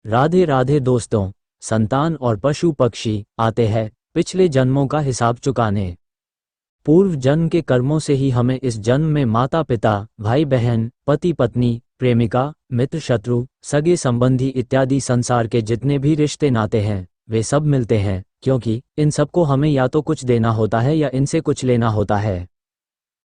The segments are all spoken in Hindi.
राधे राधे दोस्तों, संतान और पशु पक्षी आते हैं पिछले जन्मों का हिसाब चुकाने। पूर्व जन्म के कर्मों से ही हमें इस जन्म में माता पिता, भाई बहन, पति पत्नी, प्रेमिका, मित्र शत्रु, सगे संबंधी इत्यादि संसार के जितने भी रिश्ते नाते हैं वे सब मिलते हैं, क्योंकि इन सबको हमें या तो कुछ देना होता है या इनसे कुछ लेना होता है।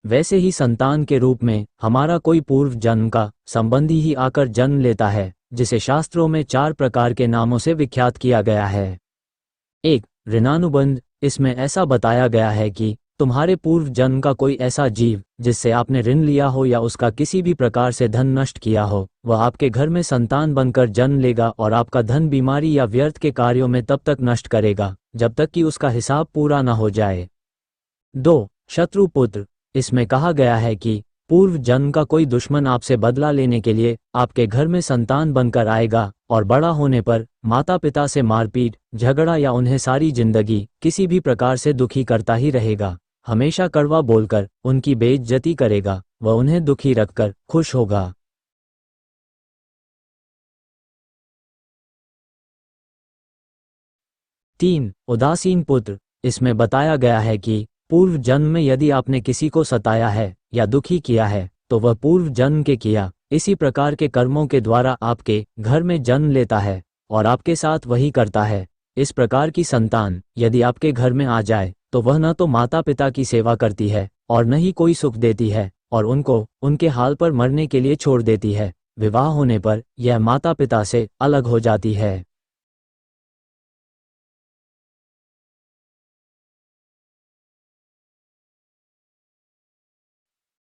वैसे ही संतान के रूप में हमारा कोई पूर्व जन्म का संबंधी ही आकर जन्म लेता है, जिसे शास्त्रों में 4 प्रकार के नामों से विख्यात किया गया है। 1. ऋणानुबंध। इसमें ऐसा बताया गया है कि तुम्हारे पूर्व जन्म का कोई ऐसा जीव जिससे आपने ऋण लिया हो या उसका किसी भी प्रकार से धन नष्ट किया हो, वह आपके घर में संतान बनकर जन्म लेगा और आपका धन बीमारी या व्यर्थ के कार्यों में तब तक नष्ट करेगा जब तक कि उसका हिसाब पूरा न हो जाए। 2. शत्रु पुत्र। इसमें कहा गया है कि पूर्व जन्म का कोई दुश्मन आपसे बदला लेने के लिए आपके घर में संतान बनकर आएगा और बड़ा होने पर माता पिता से मारपीट, झगड़ा या उन्हें सारी जिंदगी किसी भी प्रकार से दुखी करता ही रहेगा। हमेशा कड़वा बोलकर उनकी बेइज्जती करेगा, वह उन्हें दुखी रखकर खुश होगा। 3. उदासीन पुत्र। इसमें बताया गया है कि पूर्व जन्म में यदि आपने किसी को सताया है या दुखी किया है तो वह पूर्व जन्म के किया इसी प्रकार के कर्मों के द्वारा आपके घर में जन्म लेता है और आपके साथ वही करता है। इस प्रकार की संतान यदि आपके घर में आ जाए तो वह न तो माता पिता की सेवा करती है और न ही कोई सुख देती है और उनको उनके हाल पर मरने के लिए छोड़ देती है। विवाह होने पर यह माता पिता से अलग हो जाती है।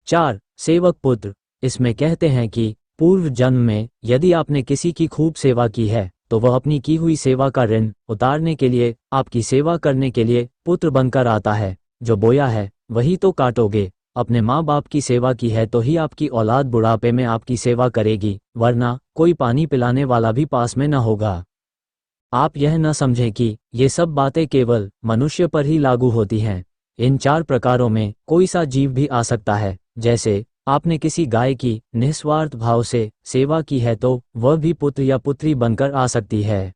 4. सेवक पुत्र। इसमें कहते हैं कि पूर्व जन्म में यदि आपने किसी की खूब सेवा की है तो वह अपनी की हुई सेवा का ऋण उतारने के लिए आपकी सेवा करने के लिए पुत्र बनकर आता है। जो बोया है वही तो काटोगे। अपने माँ बाप की सेवा की है तो ही आपकी औलाद बुढ़ापे में आपकी सेवा करेगी, वरना कोई पानी पिलाने वाला भी पास में न होगा। आप यह न समझें कि ये सब बातें केवल मनुष्य पर ही लागू होती हैं। इन 4 प्रकारों में कोई सा जीव भी आ सकता है। जैसे आपने किसी गाय की निस्वार्थ भाव से सेवा की है तो वह भी पुत्र या पुत्री बनकर आ सकती है।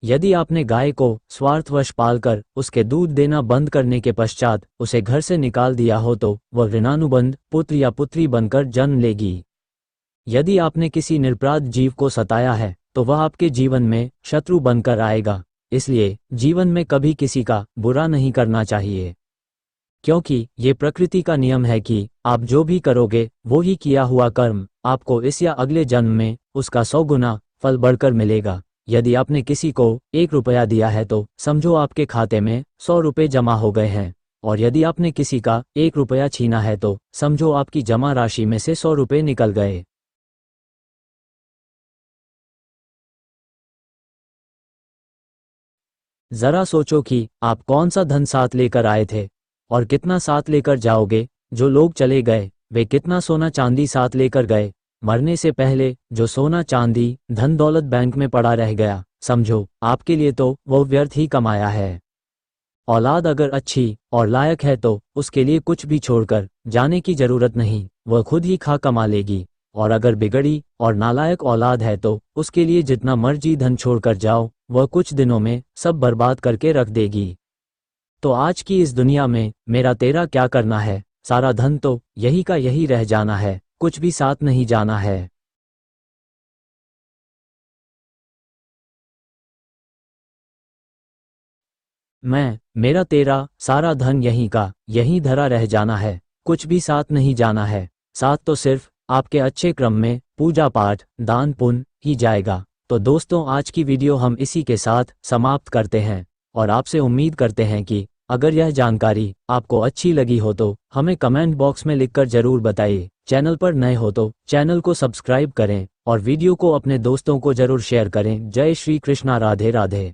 यदि आपने गाय को स्वार्थवश पालकर उसके दूध देना बंद करने के पश्चात उसे घर से निकाल दिया हो तो वह ऋणानुबंध पुत्र या पुत्री बनकर जन्म लेगी। यदि आपने किसी निरपराध जीव को सताया है तो वह आपके जीवन में शत्रु बनकर आएगा। इसलिए जीवन में कभी किसी का बुरा नहीं करना चाहिए, क्योंकि ये प्रकृति का नियम है कि आप जो भी करोगे वो ही किया हुआ कर्म आपको इस या अगले जन्म में उसका 100 गुना फल बढ़कर मिलेगा। यदि आपने किसी को 1 रुपया दिया है तो समझो आपके खाते में 100 रुपये जमा हो गए हैं, और यदि आपने किसी का 1 रुपया छीना है तो समझो आपकी जमा राशि में से 100 रुपये निकल गए। जरा सोचो कि आप कौन सा धन साथ लेकर आए थे और कितना साथ लेकर जाओगे। जो लोग चले गए वे कितना सोना चांदी साथ लेकर गए। मरने से पहले जो सोना चांदी धन दौलत बैंक में पड़ा रह गया, समझो आपके लिए तो वो व्यर्थ ही कमाया है। औलाद अगर अच्छी और लायक है तो उसके लिए कुछ भी छोड़कर जाने की जरूरत नहीं, वह खुद ही खा कमा लेगी। और अगर बिगड़ी और नालायक औलाद है तो उसके लिए जितना मर्जी धन छोड़कर जाओ, वह कुछ दिनों में सब बर्बाद करके रख देगी। तो आज की इस दुनिया में मेरा तेरा क्या करना है। सारा धन तो यही का यही रह जाना है, कुछ भी साथ नहीं जाना है। मेरा तेरा सारा धन यहीं का यहीं धरा रह जाना है, कुछ भी साथ नहीं जाना है। साथ तो सिर्फ आपके अच्छे क्रम में पूजा पाठ, दान पुण्य ही जाएगा। तो दोस्तों, आज की वीडियो हम इसी के साथ समाप्त करते हैं और आपसे उम्मीद करते हैं कि अगर यह जानकारी आपको अच्छी लगी हो तो हमें कमेंट बॉक्स में लिखकर जरूर बताइए। चैनल पर नए हो तो चैनल को सब्सक्राइब करें और वीडियो को अपने दोस्तों को जरूर शेयर करें। जय श्री कृष्णा, राधे राधे।